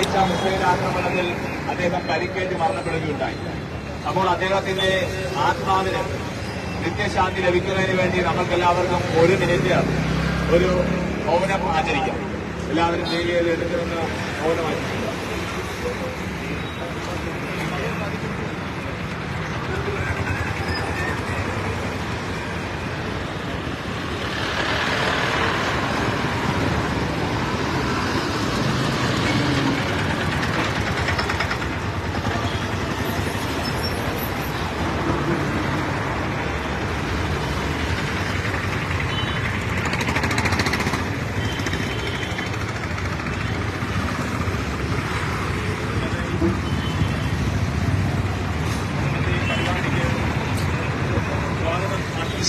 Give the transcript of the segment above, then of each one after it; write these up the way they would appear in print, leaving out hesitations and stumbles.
വെള്ളിയാഴ്ച മിസൈൽ ആക്രമണത്തിൽ അദ്ദേഹം പരിക്കേറ്റ് മരണപ്പെടുകയുണ്ടായി. അപ്പോൾ അദ്ദേഹത്തിന്റെ ആത്മാവിന് നിത്യശാന്തി ലഭിക്കുന്നതിന് വേണ്ടി നമുക്കെല്ലാവർക്കും ഒരു മിനിറ്റ് ഒരു മൗനം ആചരിക്കാം. എല്ലാവരും ചെയ്ത് എടുക്കുന്ന മൗനം ആചരിക്കുക.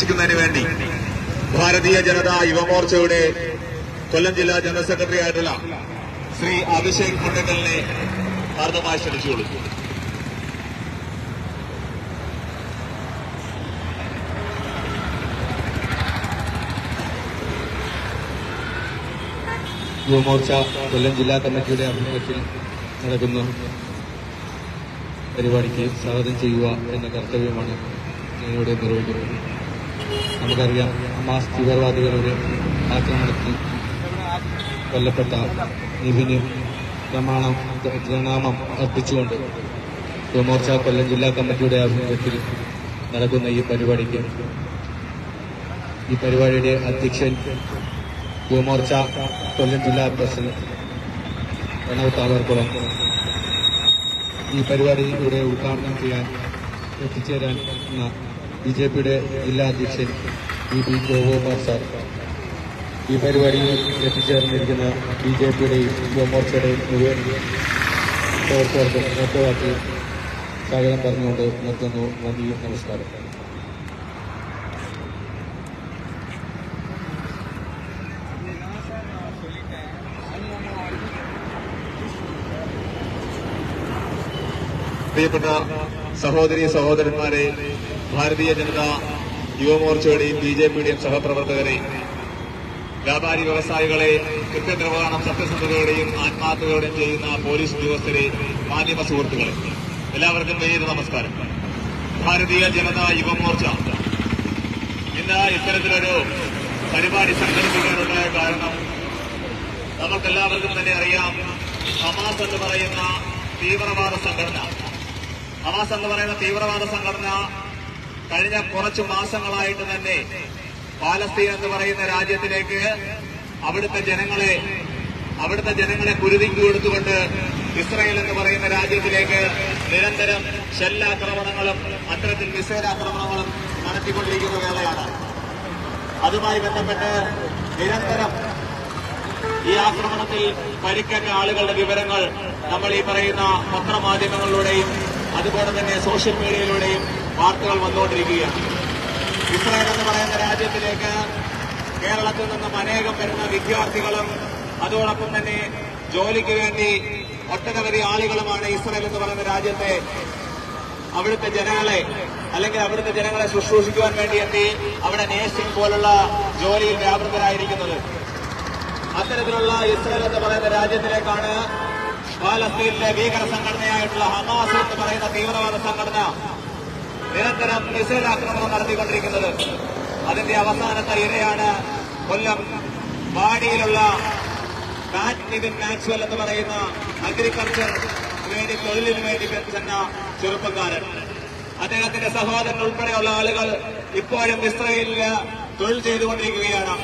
ിക്കുന്നതിന് വേണ്ടി ഭാരതീയ ജനതാ യുവമോർച്ചയുടെ കൊല്ലം ജില്ലാ ജനറൽ സെക്രട്ടറി ആയിട്ടുള്ള ശ്രീ അഭിഷേക് മുണ്ടക്കലിനെ ഹാർദമായി ക്ഷണിച്ചുകൊള്ളു. യുവമോർച്ച കൊല്ലം ജില്ലാ കമ്മിറ്റിയുടെ ആഭിമുഖ്യത്തിൽ നടക്കുന്ന പരിപാടിക്ക് സ്വാഗതം ചെയ്യുക എന്ന കർത്തവ്യമാണ് ഞാനിവിടെ നിർവഹിക്കുന്നത്. നമുക്കറിയാം, ഹമാസ് തീവ്രവാദികളുടെ ആക്രമണത്തിൽ കൊല്ലപ്പെട്ട നിവിന് പ്രണാമം അർപ്പിച്ചുകൊണ്ട് യുവമോർച്ച കൊല്ലം ജില്ലാ കമ്മിറ്റിയുടെ ആഭിമുഖ്യത്തിൽ നടക്കുന്ന ഈ പരിപാടിയുടെ അധ്യക്ഷൻ യുവമോർച്ച കൊല്ലം ജില്ലാ പ്രസിഡന്റ് പ്രണവ് താവർക്കുളം, ഈ പരിപാടി ഇവിടെ ഉദ്ഘാടനം ചെയ്യാൻ എത്തിച്ചേരാൻ ബിജെപിയുടെ ജില്ലാ അധ്യക്ഷൻ ബി ഗോപാൽ സാർ, ഈ പരിപാടിയിൽ എത്തിച്ചേർന്നിരിക്കുന്ന ബിജെപിയുടെയും യുവമോർച്ചയുടെയും മുഴുവൻ പ്രവർത്തകർക്കും ഒറ്റവാക്കി സ്വാഗതം പറഞ്ഞുകൊണ്ട് നിർത്തുന്നു. നന്ദി, നമസ്കാരം. പ്രിയപ്പെട്ട സഹോദരീ സഹോദരന്മാരെ, ഭാരതീയ ജനതാ യുവമോർച്ചയുടെയും ബിജെപിയുടെയും സഹപ്രവർത്തകരെ, വ്യാപാരി വ്യവസായികളെ, കൃത്യനിർവഹണം സത്യസന്ധതയോടെയും ആത്മാർത്ഥതയോടെയും ചെയ്യുന്ന പോലീസ് ഉദ്യോഗസ്ഥരെ, മാധ്യമ സുഹൃത്തുക്കളെ, എല്ലാവർക്കും വേദ നമസ്കാരം. ഭാരതീയ ജനതാ യുവമോർച്ച ഇന്ന് ഇത്തരത്തിലൊരു പരിപാടി സംഘടിപ്പിക്കാനുണ്ടായ കാരണം നമുക്കെല്ലാവർക്കും തന്നെ അറിയാം. ഹമാസ് എന്ന് പറയുന്ന തീവ്രവാദ സംഘടന കഴിഞ്ഞ കുറച്ചു മാസങ്ങളായിട്ട് തന്നെ പാലസ്തീൻ എന്ന് പറയുന്ന രാജ്യത്തിലേക്ക് അവിടുത്തെ ജനങ്ങളെ കുരുതിക്ക് കൊടുത്തുകൊണ്ട് ഇസ്രായേൽ എന്ന് പറയുന്ന രാജ്യത്തിലേക്ക് നിരന്തരം ഷെല്ലാക്രമണങ്ങളും അത്തരത്തിൽ മിസൈൽ ആക്രമണങ്ങളും നടത്തിക്കൊണ്ടിരിക്കുന്ന വേളയാണ്. അതുമായി ബന്ധപ്പെട്ട് നിരന്തരം ഈ ആക്രമണത്തിൽ പരിക്കേറ്റ ആളുകളുടെ വിവരങ്ങൾ നമ്മൾ ഈ പറയുന്ന പത്രമാധ്യമങ്ങളിലൂടെയും അതുപോലെ തന്നെ സോഷ്യൽ മീഡിയയിലൂടെയും വാർത്തകൾ വന്നുകൊണ്ടിരിക്കുകയാണ്. ഇസ്രായേൽ എന്ന് പറയുന്ന രാജ്യത്തിലേക്ക് കേരളത്തിൽ നിന്നും അനേകം വരുന്ന വിദ്യാർത്ഥികളും അതോടൊപ്പം തന്നെ ജോലിക്ക് വേണ്ടി ഒട്ടനവധി ആളുകളുമാണ് ഇസ്രായേൽ എന്ന് പറയുന്ന രാജ്യത്തെ അവിടുത്തെ ജനങ്ങളെ ശുശ്രൂഷിക്കുവാൻ വേണ്ടി എത്തി അവിടെ നേഴ്സിംഗ് പോലുള്ള ജോലിയിൽ വ്യാപൃതരായിരിക്കുന്നത്. അത്തരത്തിലുള്ള ഇസ്രായേൽ എന്ന് പറയുന്ന രാജ്യത്തിലേക്കാണ് പാലസ്തീനിലെ ഭീകര സംഘടനയായിട്ടുള്ള ഹമാസ് എന്ന് പറയുന്ന തീവ്രവാദ സംഘടന നിരന്തരം മിസൈൽ ആക്രമണം നടത്തിക്കൊണ്ടിരിക്കുന്നത്. അതിന്റെ അവസാനത്തെ ഇരയാണ് കൊല്ലം വാടിയിലുള്ള നിവിൻ മാക്സ്വൽ എന്ന് പറയുന്ന അഗ്രികൾച്ചർ വേണ്ടി തൊഴിലിന് വേണ്ടി ചെന്ന ചെറുപ്പക്കാരൻ. അദ്ദേഹത്തിന്റെ സഹോദരൻ ഉൾപ്പെടെയുള്ള ആളുകൾ ഇപ്പോഴും ഇസ്രായേലിൽ തൊഴിൽ ചെയ്തുകൊണ്ടിരിക്കുകയാണ്.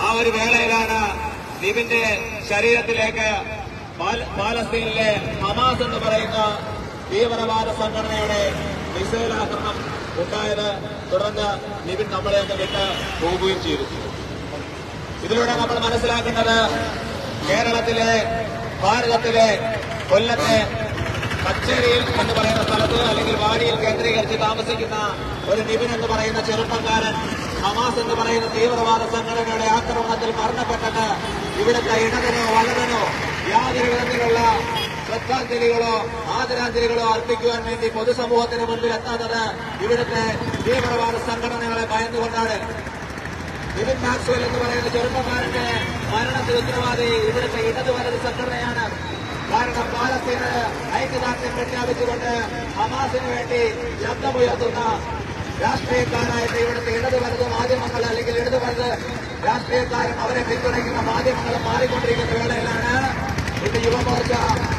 ആ ഒരു വേളയിലാണ് നിവിന്റെ ശരീരത്തിലേക്ക് പാലസ്തീനിലെ ഹമാസ് എന്ന് പറയുന്ന തീവ്രവാദ സംഘടനയുടെ മിസൈൽ ആക്രമണം ഉണ്ടായത്. തുടർന്ന് നിവിൻ നമ്മളെയൊക്കെ വിട്ട് പോവുകയും ചെയ്തു. ഇതിലൂടെ നമ്മൾ മനസ്സിലാക്കുന്നത് ഭാരതത്തിലെ കൊല്ലത്തെ കച്ചേരിയിൽ എന്ന് പറയുന്ന സ്ഥലത്ത് അല്ലെങ്കിൽ വാടിയിൽ കേന്ദ്രീകരിച്ച് താമസിക്കുന്ന ഒരു നിവിൻ എന്ന് പറയുന്ന ചെറുപ്പക്കാരൻ ഹമാസ് എന്ന് പറയുന്ന തീവ്രവാദ സംഘടനയുടെ ആക്രമണത്തിൽ മരണപ്പെട്ടത് ഇവിടുത്തെ ഇടതിനോ വലതിനോ യാതൊരു വിധത്തിലുള്ള ശ്രദ്ധാഞ്ജലികളോ ആദരാഞ്ജലികളോ അർപ്പിക്കുവാൻ വേണ്ടി പൊതുസമൂഹത്തിന് മുൻപിൽ എത്താത്തത് ഇവിടുത്തെ തീവ്രവാദ സംഘടനകളെ ഭയന്നുകൊണ്ടാണ്. നിവിൻ മാക്സ്വൽ എന്ന് പറയുന്ന ചെറുപ്പക്കാരന്റെ മരണത്തിന് ഉത്തരവാദി ഇവിടുത്തെ ഇടത് വലത് സംഘടനയാണ്. പാലസ്തീന് ഐക്യദാർഢ്യം പ്രഖ്യാപിച്ചുകൊണ്ട് ഹമാസിന് വേണ്ടി ശബ്ദമുയർത്തുന്ന രാഷ്ട്രീയക്കാരായിട്ട് ഇവിടുത്തെ ഇടത് വലത് മാധ്യമങ്ങൾ അല്ലെങ്കിൽ ഇടത് വലത് രാഷ്ട്രീയക്കാരും അവരെ പിന്തുണയ്ക്കുന്ന മാധ്യമങ്ങളും മാറിക്കൊണ്ടിരിക്കുന്ന വേളയിലാണ് ഇന്ന് യുവമോർച്ച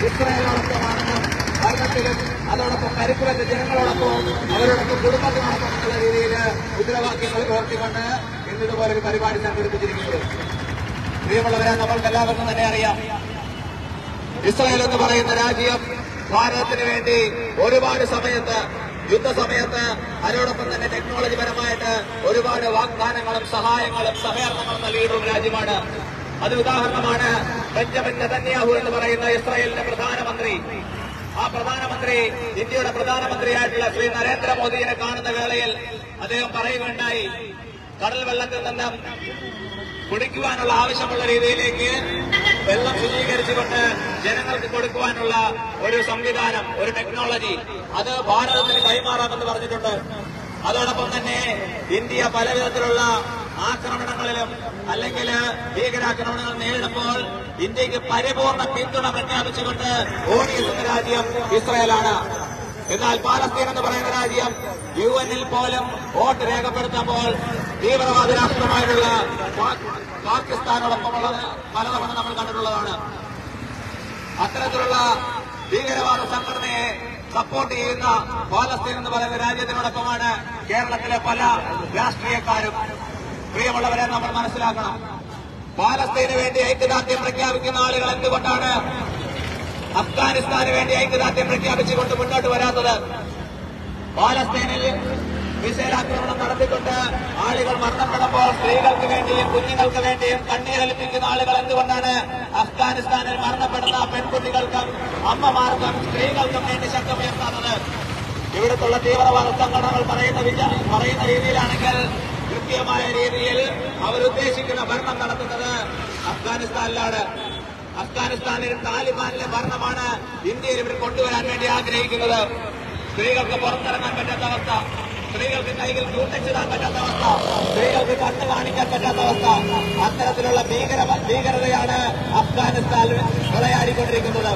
ഇസ്രായേലോടൊപ്പമാണെന്നും ഭരണത്തിലും അതോടൊപ്പം പരിക്കുവറ്റ ജനങ്ങളോടൊപ്പം അവരോടൊപ്പം കുടുംബത്തിനോടൊപ്പം എന്നുള്ള രീതിയിൽ മുദ്രാവാക്യങ്ങൾ ഉയർത്തിക്കൊണ്ട് ഇന്നിതുപോലൊരു പരിപാടി സംഘടിപ്പിച്ചിരിക്കുന്നത്. പ്രിയമുള്ളവരെ, നമ്മൾക്ക് എല്ലാവർക്കും തന്നെ അറിയാം, ഇസ്രായേൽ എന്ന് പറയുന്ന രാജ്യം ഭാരതത്തിന് വേണ്ടി ഒരുപാട് സമയത്ത് യുദ്ധസമയത്ത് അതോടൊപ്പം തന്നെ ടെക്നോളജി പരമായിട്ട് ഒരുപാട് വാഗ്ദാനങ്ങളും സഹായങ്ങളും സഹകരണങ്ങളും നൽകിയിട്ടുള്ള രാജ്യമാണ്. അത് ഉദാഹരണമാണ് ബെഞ്ചമിൻ നെതന്യാഹു എന്ന് പറയുന്ന ഇസ്രായേലിന്റെ പ്രധാനമന്ത്രി. ആ പ്രധാനമന്ത്രി ഇന്ത്യയുടെ പ്രധാനമന്ത്രിയായിട്ടുള്ള ശ്രീ നരേന്ദ്രമോദിയെ കാണുന്ന വേളയിൽ അദ്ദേഹം പറയുകയുണ്ടായി, കടൽ വെള്ളത്തിൽ നിന്നും കുടിക്കുവാനുള്ള ആവശ്യമുള്ള രീതിയിലേക്ക് വെള്ളം ശുചീകരിച്ചുകൊണ്ട് ജനങ്ങൾക്ക് കൊടുക്കുവാനുള്ള ഒരു സംവിധാനം, ഒരു ടെക്നോളജി അത് ഭാരതത്തിന് കൈമാറാമെന്ന് പറഞ്ഞിട്ടുണ്ട്. അതോടൊപ്പം തന്നെ ഇന്ത്യ പലവിധത്തിലുള്ള ആക്രമണങ്ങളിലും അല്ലെങ്കിൽ ഭീകരാക്രമണങ്ങൾ നേരിടുമ്പോൾ ഇന്ത്യക്ക് പരിപൂർണ പിന്തുണ പ്രഖ്യാപിച്ചുകൊണ്ട് ഓടിയെത്തുന്ന രാജ്യം ഇസ്രായേലാണ്. എന്നാൽ പാലസ്തീൻ എന്ന് പറയുന്ന രാജ്യം UN-ൽ പോലും വോട്ട് രേഖപ്പെടുത്തുമ്പോൾ തീവ്രവാദ രാഷ്ട്രമായിട്ടുള്ള പാകിസ്ഥാനോടൊപ്പമുള്ള പലതവണ നമ്മൾ കണ്ടിട്ടുള്ളതാണ്. അത്തരത്തിലുള്ള ഭീകരവാദ സംഘടനയെ സപ്പോർട്ട് ചെയ്യുന്ന പാലസ്തീൻ എന്ന് പറയുന്ന രാജ്യത്തിനോടൊപ്പമാണ് കേരളത്തിലെ പല രാഷ്ട്രീയക്കാരും. പ്രിയമുള്ളവരെ, നമ്മൾ മനസ്സിലാക്കണം, പാലസ്തീന് വേണ്ടി ഐക്യദാർഢ്യം പ്രഖ്യാപിക്കുന്ന ആളുകൾ എന്തുകൊണ്ടാണ് അഫ്ഗാനിസ്ഥാന് വേണ്ടി ഐക്യദാർഢ്യം പ്രഖ്യാപിച്ചുകൊണ്ട് മുന്നോട്ട് വരാത്തത്? പാലസ്തീനിൽ മിസൈലാക്രമണം നടത്തിക്കൊണ്ട് ആളുകൾ മരണപ്പെടുമ്പോൾ സ്ത്രീകൾക്ക് വേണ്ടിയും കുഞ്ഞുങ്ങൾക്ക് വേണ്ടിയും കണ്ണീരൊലിപ്പിക്കുന്ന ആളുകൾ എന്തുകൊണ്ടാണ് അഫ്ഗാനിസ്ഥാനിൽ മരണപ്പെടുന്ന പെൺകുട്ടികൾക്കും അമ്മമാർക്കും സ്ത്രീകൾക്കും വേണ്ടി ശബ്ദമുയർത്താത്തത്? ഇവിടുത്തുള്ള തീവ്രവാദ സംഘടനകൾ പറയുന്ന രീതിയിലാണെങ്കിൽ കൃത്യമായ രീതിയിൽ അവരുദ്ദേശിക്കുന്ന ഭരണം നടത്തുന്നത് അഫ്ഗാനിസ്ഥാനിലാണ്. അഫ്ഗാനിസ്ഥാനിൽ താലിബാനിലെ ഭരണമാണ് ഇന്ത്യയിൽ ഇവർ കൊണ്ടുവരാൻ വേണ്ടി ആഗ്രഹിക്കുന്നത്. സ്ത്രീകൾക്ക് പുറത്തിറങ്ങാൻ പറ്റാത്ത അവസ്ഥ, സ്ത്രീകൾക്ക് കൈകൾ ക്യൂടെക്സിടാൻ പറ്റാത്ത അവസ്ഥ, സ്ത്രീകൾക്ക് കണ്ണ് കാണിക്കാൻ പറ്റാത്ത അവസ്ഥ, അത്തരത്തിലുള്ള ഭീകരതയാണ് അഫ്ഗാനിസ്ഥാനിൽ വിളയാടിക്കൊണ്ടിരിക്കുന്നത്.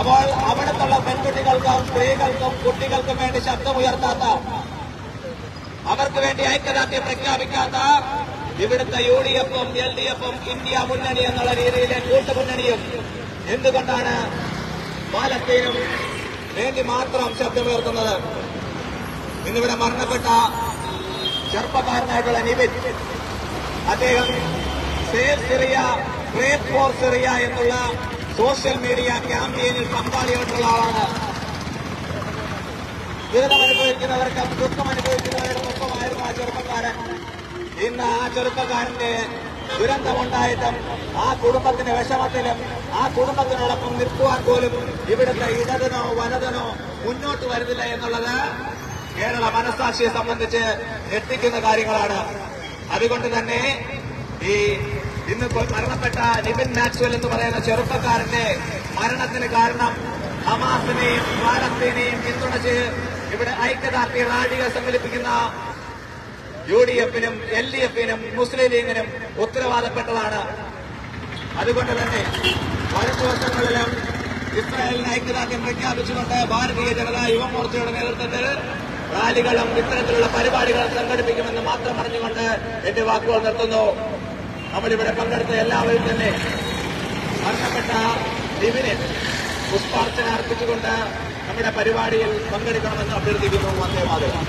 അപ്പോൾ അവിടത്തുള്ള പെൺകുട്ടികൾക്കും സ്ത്രീകൾക്കും കുട്ടികൾക്കും വേണ്ടി ശബ്ദമുയർത്താത്ത, അവർക്ക് വേണ്ടി ഐക്യദാർഢ്യം പ്രഖ്യാപിക്കാത്ത ഇവിടുത്തെ UDF-ഉം LDF-ഉം ഇന്ത്യ മുന്നണി എന്നുള്ള രീതിയിലെ കൂട്ടുമുന്നണിയും എന്തുകൊണ്ടാണ് പാലസ്തീനും വേണ്ടി മാത്രം ശബ്ദമുയർത്തുന്നത്? ഇന്നിവിടെ മരണപ്പെട്ട ചെറുപ്പക്കാരനായിട്ടുള്ള നിബിൻ, അദ്ദേഹം save Syria, pray for Syria എന്നുള്ള സോഷ്യൽ മീഡിയ ക്യാമ്പയിനിൽ പങ്കാളിയായിട്ടുള്ള ആളാണ്. ദുരിതമനുഭവിക്കുന്നവർക്കും ദുഃഖമനുഭവിക്കുന്നവരുടെ ഒപ്പമായിരുന്നു ആ ചെറുപ്പക്കാരൻ. ഇന്ന് ആ ചെറുപ്പക്കാരന്റെ ദുരന്തമുണ്ടായിട്ടും ആ കുടുംബത്തിന്റെ വിഷമത്തിലും ആ കുടുംബത്തിനോടൊപ്പം നിൽക്കുവാൻ പോലും ഇവിടുത്തെ ഇടതനോ വലതനോ മുന്നോട്ട് വരുന്നില്ല എന്നുള്ളത് കേരള മനസ്സാക്ഷിയെ സംബന്ധിച്ച് ഞെട്ടിക്കുന്ന കാര്യങ്ങളാണ്. അതുകൊണ്ട് തന്നെ ഈ ഇന്ന് മരണപ്പെട്ട നിബിൻ മാക്സ്വൽ എന്ന് പറയുന്ന ചെറുപ്പക്കാരന്റെ മരണത്തിന് കാരണം ഹമാസിനെയും പാലസ്തീനെയും പിന്തുണച്ച് ഇവിടെ ഐക്യദാർഢ്യ റാലികൾ സംഘടിപ്പിക്കുന്ന UDF-നും LDF-നും മുസ്ലിം ലീഗിനും ഉത്തരവാദപ്പെട്ടതാണ്. അതുകൊണ്ട് തന്നെ വരും ദിവസങ്ങളിലും ഇസ്രായേലിന് ഐക്യദാർഢ്യം പ്രഖ്യാപിച്ചുകൊണ്ട് ഭാരതീയ ജനതാ യുവമോർച്ചയുടെ നേതൃത്വത്തിൽ റാലികളും ഇത്തരത്തിലുള്ള പരിപാടികളും സംഘടിപ്പിക്കുമെന്ന് മാത്രം പറഞ്ഞുകൊണ്ട് എന്റെ വാക്കുകൾ നിർത്തുന്നു. നമ്മളിവിടെ പങ്കെടുത്ത എല്ലാവരും തന്നെ മരണപ്പെട്ട ലിബിന് പുഷ്പാർച്ചന അർപ്പിച്ചുകൊണ്ട് നമ്മുടെ പരിപാടിയിൽ പങ്കെടുക്കണമെന്ന് അഭ്യർത്ഥിക്കുന്നു. വന്ദേ മാതരം.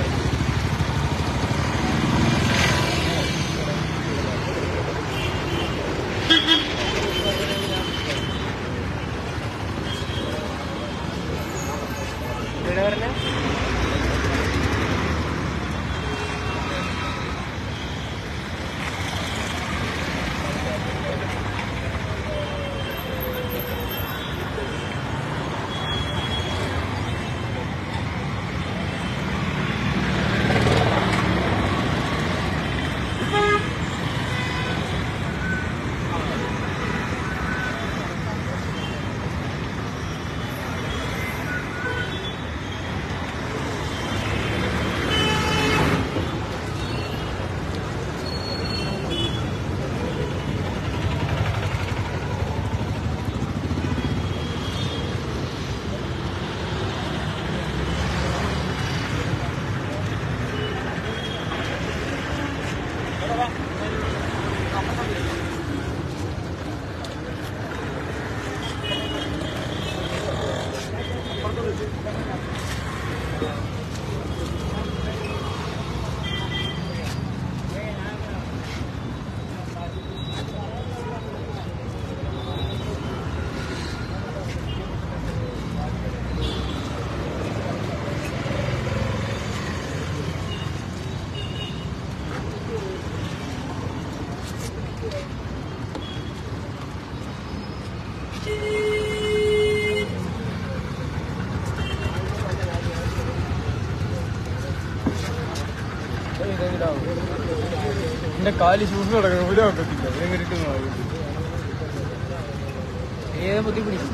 എന്റെ കാല് ഷൂസ് കിടക്കണം ഇവിടെ വെക്കത്തില്ല ഇവിടെ ഇരിക്കുന്നു ഏത് ബുദ്ധി പിടിക്കും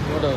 ഇങ്ങോട്ടോ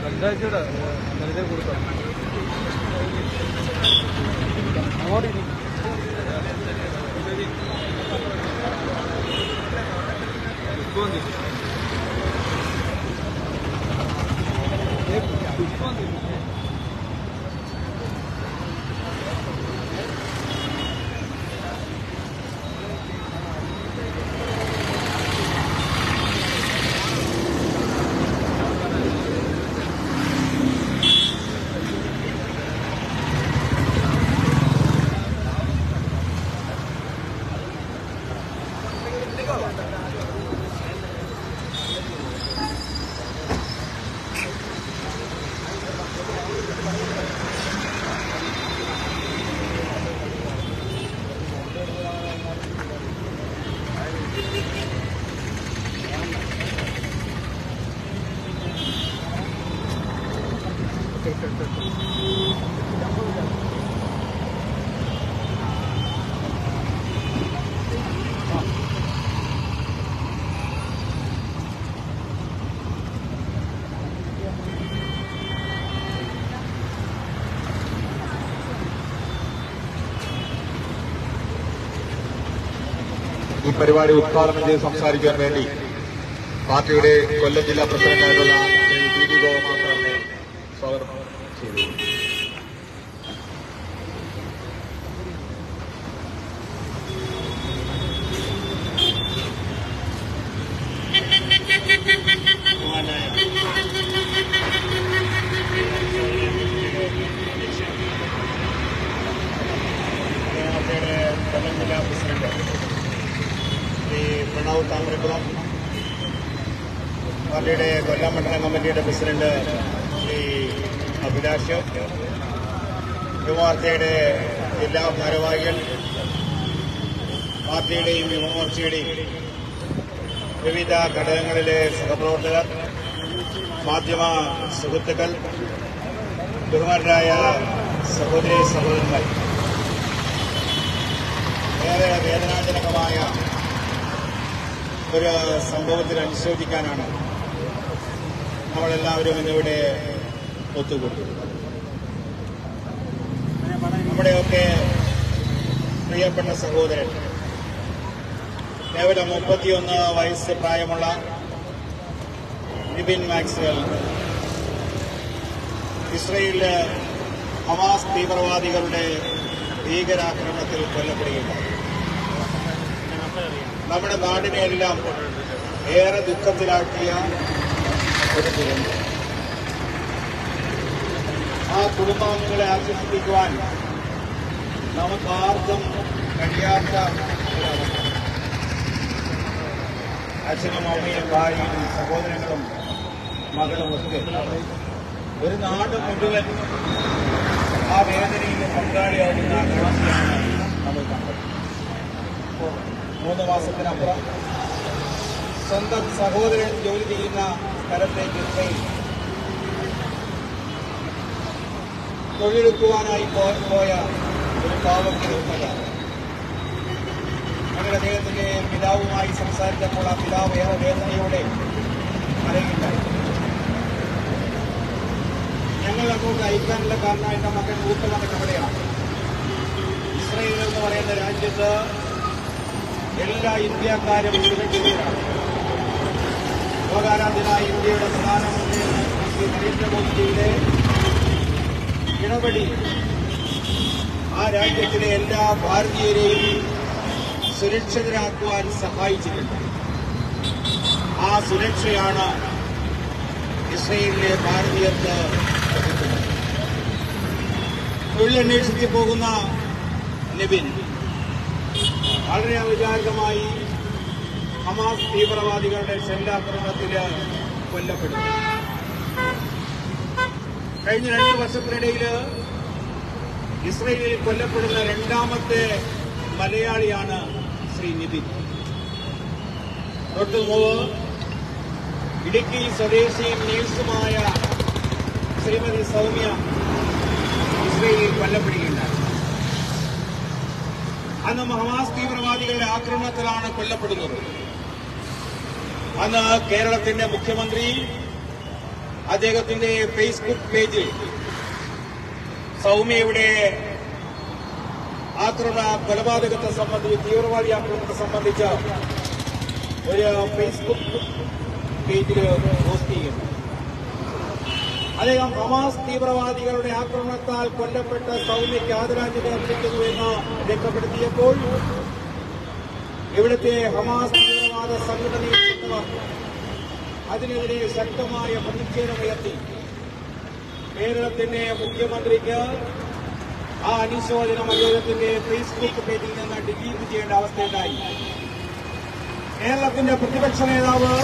രണ്ടാഴ്ചയുടെ വെറുതെ കൊടുക്കാം അങ്ങോട്ട് പരിപാടി ഉദ്ഘാടനം ചെയ്ത് സംസാരിക്കാൻ വേണ്ടി പാർട്ടിയുടെ കൊല്ലം ജില്ലാ പ്രസിഡന്റായിട്ടുള്ള ശ്രീ ടി വി ഗോപകുമാർ സാറിനെ സ്വാഗതം ചെയ്തു. കൊല്ലം ജില്ലാ പ്രസിഡന്റ് ശ്രീ പ്രണവ് താമരക്കുളം, പാർട്ടിയുടെ കൊല്ലം മണ്ഡലം കമ്മിറ്റിയുടെ പ്രസിഡന്റ് ശ്രീ അഭിലാഷ്, യുവമോർച്ചയുടെ ജില്ലാ ഭാരവാഹികൾ, പാർട്ടിയുടെയും യുവമോർച്ചയുടെയും വിവിധ ഘടകങ്ങളിലെ സഹപ്രവർത്തകർ, മാധ്യമ സുഹൃത്തുക്കൾ, ബഹുമാനരായ സഹോദരി സഹോദരന്മാർ, ഏറെ വേദനാജനകമായ ഒരു സംഭവത്തിൽ അനുശോചിക്കാനാണ് നമ്മളെല്ലാവരും ഇന്നിവിടെ ഒത്തുകൂടി. നമ്മുടെയൊക്കെ പ്രിയപ്പെട്ട സഹോദരൻ, കേവലം 31 വയസ്സ് പ്രായമുള്ള നിബിൻ മാക്സ്വെൽ ഇസ്രയേലിലെ ഹമാസ് തീവ്രവാദികളുടെ ഭീകരാക്രമണത്തിൽ കൊല്ലപ്പെടുകയുണ്ടായി. നമ്മുടെ നാടിനെയെല്ലാം ഏറെ ദുഃഖത്തിലാക്കിയ ഒരു ദുരന്തം. ആ കുടുംബാംഗങ്ങളെ ആശ്വസിപ്പിക്കുവാൻ നമുക്ക് ആർക്കും കഴിയാത്ത ഒരവസ്ഥ. അച്ഛനും അമ്മയും ഭാര്യയും സഹോദരങ്ങളും മകളും ഒക്കെ ഒരു നാട് മുഴുവൻ ആ വേദനയിൽ പങ്കാളിയാകുന്ന കാഴ്ചയാണ് നമ്മൾ കണ്ടത്. 3 മാസത്തിനപ്പുറം സ്വന്തം സഹോദരൻ ജോലി ചെയ്യുന്ന സ്ഥലത്തേക്ക് തൊഴിലെടുക്കുവാനായി പോയ ഒരു പാവം ചെറുപ്പക്കാരൻ. ഞങ്ങൾ അദ്ദേഹത്തിന്റെ പിതാവുമായി സംസാരിച്ചപ്പോൾ ആ പിതാവ് ഏറെ വേദനയോടെ പറയുകയുണ്ടായി. ഞങ്ങൾ അങ്ങോട്ട് അയക്കാനുള്ള കാരണം എന്റെ മകൻ മൂത്തമകൻ അവിടെയാണ്. ഇസ്രയേൽ എന്ന് പറയുന്ന രാജ്യത്ത് എല്ലാ ഇന്ത്യക്കാരും സുരക്ഷിതരാണ്. ലോകാരാധ്യനായ ഇന്ത്യയുടെ പ്രധാനമന്ത്രി ശ്രീ നരേന്ദ്രമോദിയുടെ ഇടപെടി ആ രാജ്യത്തിലെ എല്ലാ ഭാരതീയരെയും സുരക്ഷിതരാക്കുവാൻ സഹായിച്ചിട്ടുണ്ട്. ആ സുരക്ഷയാണ് ഇസ്രയേലിലെ ഭാരതീയർക്ക് ലഭിക്കുന്നത്. തൊഴിലന്വേഷിച്ച് പോകുന്ന നിബിൻ വളരെ അവിചാരിതമായി ഹമാസ് തീവ്രവാദികളുടെ ഷെല്ലാക്രമണത്തിൽ കൊല്ലപ്പെടുന്നു. കഴിഞ്ഞ 2 വർഷത്തിനിടയിൽ ഇസ്രയേലിൽ കൊല്ലപ്പെടുന്ന 2ാമത്തെ മലയാളിയാണ് ശ്രീ നിബിൻ. തൊട്ടുമുമ്പ് ഇടുക്കി സ്വദേശിയും നേഴ്സുമായ ശ്രീമതി സൗമ്യ ഇസ്രയേലിൽ കൊല്ലപ്പെടുകയുണ്ടായി. അന്ന് ഹമാസ് തീവ്രവാദികളുടെ ആക്രമണത്തിലാണ് കൊല്ലപ്പെടുന്നത്. അന്ന് കേരളത്തിന്റെ മുഖ്യമന്ത്രി അദ്ദേഹത്തിന്റെ ഫേസ്ബുക്ക് പേജിൽ സൗമ്യയുടെ കൊലപാതകത്തെ സംബന്ധിച്ച്, തീവ്രവാദി ആക്രമണത്തെ സംബന്ധിച്ച് ഒരു ഫേസ്ബുക്ക് പേജിൽ പോസ്റ്റ് ചെയ്യുന്നു. അദ്ദേഹം ഹമാസ് തീവ്രവാദികളുടെ ആക്രമണത്താൽ കൊല്ലപ്പെട്ട സൗമ്യയ്ക്ക് ആദരാഞ്ജലി അർപ്പിക്കുന്നുവെന്ന് രേഖപ്പെടുത്തിയപ്പോൾ ഇവിടുത്തെ ഹമാസ് തീവ്രവാദ സംഘടനയിൽപ്പെട്ടവർ അതിനെതിരെ ശക്തമായ പ്രതിഷേധമുയർത്തി. കേരളത്തിന്റെ മുഖ്യമന്ത്രിക്ക് ആ അനുശോചനം അദ്ദേഹത്തിന്റെ ഫേസ്ബുക്ക് പേജിൽ നിന്ന് ഡിലീറ്റ് ചെയ്യേണ്ട അവസ്ഥയുണ്ടായി. കേരളത്തിന്റെ പ്രതിപക്ഷ നേതാവ്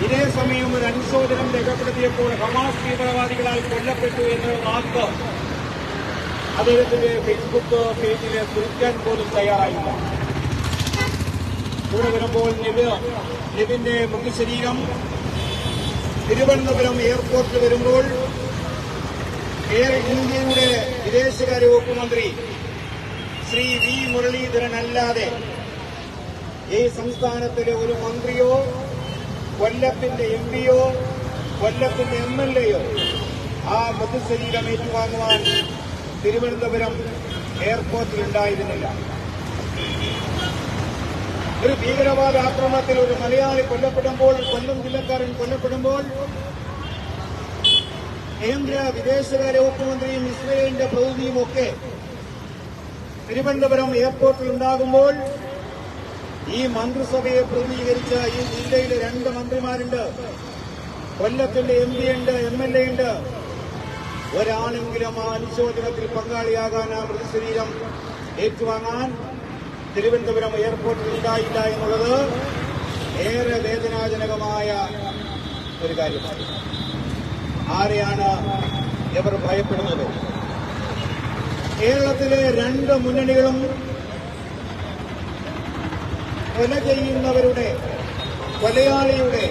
ഇതേ സമയം ഒരു അനുശോചനം രേഖപ്പെടുത്തിയപ്പോൾ ഹമാസ് തീവ്രവാദികളാൽ കൊല്ലപ്പെട്ടു എന്ന വാക്ക് അദ്ദേഹത്തിന്റെ ഫേസ്ബുക്ക് പേജിൽ കുറിക്കാൻ പോലും തയ്യാറായില്ല. ഇവിടെ വരുമ്പോൾ നിബിന്റെ മൃതശരീരം തിരുവനന്തപുരം എയർപോർട്ടിൽ വരുമ്പോൾ ഇന്ത്യയുടെ വിദേശകാര്യ വകുപ്പ് മന്ത്രി ശ്രീ വി മുരളീധരൻ അല്ലാതെ ഈ സംസ്ഥാനത്തിലെ ഒരു മന്ത്രിയോ കൊല്ലത്തിന്റെ എംപിയോ കൊല്ലത്തിന്റെ എംഎൽഎയോ ആ മൃതശരീരം ഏറ്റുവാങ്ങുവാൻ തിരുവനന്തപുരം എയർപോർട്ടിൽ ഉണ്ടായിരുന്നില്ല. ഒരു ഭീകരവാദ ആക്രമണത്തിൽ ഒരു മലയാളി കൊല്ലപ്പെടുമ്പോൾ, കൊല്ലം ജില്ലക്കാരൻ കൊല്ലപ്പെടുമ്പോൾ കേന്ദ്ര വിദേശകാര്യ വകുപ്പ് മന്ത്രിയും ഇസ്രയേലിന്റെ പ്രതിനിധിയും ഒക്കെ തിരുവനന്തപുരം എയർപോർട്ടിൽ ഉണ്ടാകുമ്പോൾ ഈ മന്ത്രിസഭയെ പ്രതിനിധീകരിച്ച ഈ ജില്ലയിലെ 2 മന്ത്രിമാരുണ്ട്, കൊല്ലത്തിന്റെ MP ഉണ്ട്, MLA ഉണ്ട്. ഒരാളെങ്കിലും ആ അനുശോചനത്തിൽ പങ്കാളിയാകാൻ, ആ മൃതശരീരം ഏറ്റുവാങ്ങാൻ തിരുവനന്തപുരം എയർപോർട്ടിൽ ഉണ്ടായില്ല എന്നുള്ളത് ഏറെ വേദനാജനകമായ ഒരു കാര്യമാണ്. ആരെയാണ് ഇവർ ഭയപ്പെടുന്നത്? കേരളത്തിലെ 2 മുന്നണികളും കൊല ചെയ്യുന്നവരുടെ, കൊലയാളിയുടെ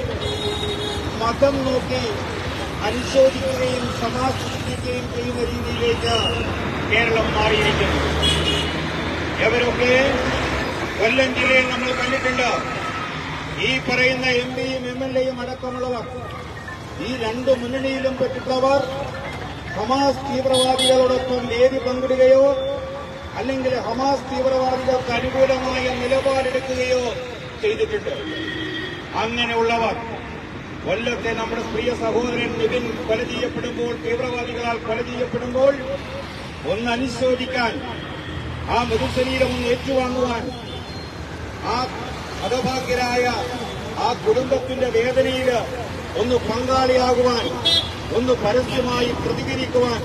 മതം നോക്കി അനുശോചിക്കുകയും സമാശ്വസിപ്പിക്കുകയും ചെയ്യുന്ന രീതിയിലേക്ക് കേരളം മാറിയിരിക്കുന്നു. ഇവരൊക്കെ കൊല്ലം ജില്ലയിൽ നമ്മൾ കണ്ടിട്ടുണ്ട്. ഈ പറയുന്ന MPയും MLAയും അടക്കമുള്ളവർ, ഈ 2 മുന്നണിയിലും പെട്ടിട്ടുള്ളവർ ഹമാസ് തീവ്രവാദികളോടൊപ്പം വേദി പങ്കിടുകയോ അല്ലെങ്കിൽ ഹമാസ് തീവ്രവാദികൾക്ക് അനുകൂലമായ നിലപാടെടുക്കുകയോ ചെയ്തിട്ടുണ്ട്. അങ്ങനെയുള്ളവർ കൊല്ലത്തെ നമ്മുടെ പ്രിയ സഹോദരൻ നിവിൻ കൊല ചെയ്യപ്പെടുമ്പോൾ, തീവ്രവാദികളാൽ കൊല ചെയ്യപ്പെടുമ്പോൾ ഒന്ന് അനുശോചിക്കാൻ, ആ മൃതശരീരം ഒന്ന് ഏറ്റുവാങ്ങുവാൻ, ആ ഹതഭാഗ്യരായ ആ കുടുംബത്തിന്റെ വേദനയിൽ ഒന്ന് പങ്കാളിയാകുവാൻ, ഒന്ന് പരസ്യമായി പ്രതികരിക്കുവാൻ,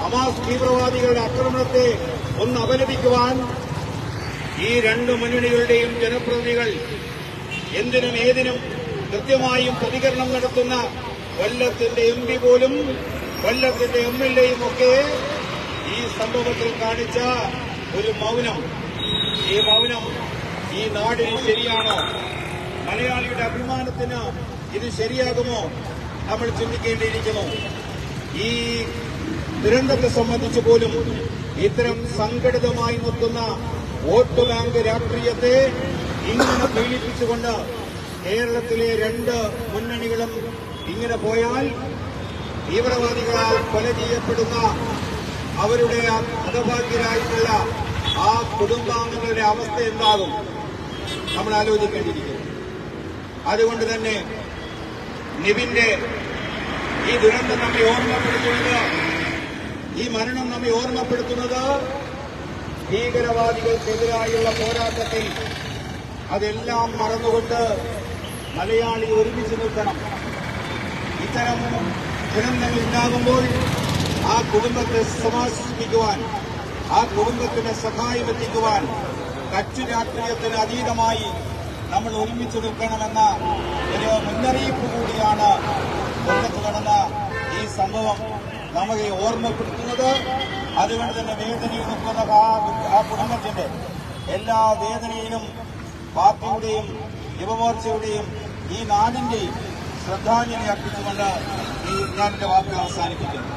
ഹമാസ് തീവ്രവാദികളുടെ ആക്രമണത്തെ ഒന്ന് അപലപിക്കുവാൻ ഈ 2 മുന്നണികളുടെയും ജനപ്രതിനിധികൾ എന്തിനും ഏതിനും കൃത്യമായും പ്രതികരണം നടത്തുന്ന കൊല്ലത്തിന്റെ MP പോലും, കൊല്ലത്തിന്റെ MLAയും ഒക്കെ ഈ സംഭവത്തിൽ കാണിച്ച ഒരു മൗനം, ഈ മൗനം ഈ നാടിന് ശരിയാണോ? മലയാളിയുടെ അഭിമാനത്തിന് ഇത് ശരിയാകുമോ? നമ്മൾ ചിന്തിക്കേണ്ടിയിരിക്കുന്നു. ഈ ദുരന്തത്തെ സംബന്ധിച്ച് പോലും ഇത്തരം സംഘടിതമായി നിർത്തുന്ന വോട്ട് ബാങ്ക് രാഷ്ട്രീയത്തെ ഇങ്ങനെ പീഡിപ്പിച്ചുകൊണ്ട് കേരളത്തിലെ 2 മുന്നണികളും ഇങ്ങനെ പോയാൽ തീവ്രവാദികളാൽ കൊല ചെയ്യപ്പെടുന്ന അവരുടെ ഹതഭാഗ്യരായിട്ടുള്ള ആ കുടുംബാംഗങ്ങളുടെ അവസ്ഥ എന്താകും? നമ്മൾ ആലോചിക്കേണ്ടിയിരിക്കുന്നു. അതുകൊണ്ട് തന്നെ നിവിന്റെ ഈ ദുരന്തം നമ്മെ ഓർമ്മപ്പെടുത്തുന്നത്, ഈ മരണം നമ്മെ ഓർമ്മപ്പെടുത്തുന്നത് ഭീകരവാദികൾക്കെതിരായുള്ള പോരാട്ടത്തിൽ അതെല്ലാം മറന്നുകൊണ്ട് മലയാളി ഒരുമിച്ച് നിൽക്കണം. ഇത്തരം ദുരന്തങ്ങൾ ഉണ്ടാകുമ്പോൾ ആ കുടുംബത്തെ സമാശ്വസിപ്പിക്കുവാൻ, ആ കുടുംബത്തിന് സഹായം എത്തിക്കുവാൻ കക്ഷി രാഷ്ട്രീയത്തിന് അതീതമായി നമ്മൾ ഒരുമിച്ച് നിൽക്കണമെന്ന ഒരു മുന്നറിയിപ്പ് കൂടിയാണ് കൊല്ലത്ത് നടന്ന ഈ സംഭവം നമ്മളെ ഓർമ്മപ്പെടുത്തുന്നത്. അതുകൊണ്ട് തന്നെ വേദനയിൽ നിൽക്കുന്ന ആ കുടുംബത്തിന്റെ എല്ലാ വേദനയിലും പാർട്ടിയുടെയും യുവമോർച്ചയുടെയും ഈ നാടിന്റെയും ശ്രദ്ധാഞ്ജലി അർപ്പിച്ചുകൊണ്ട് ഞാൻ എന്റെ വാക്കുകൾ അവസാനിപ്പിക്കുന്നു.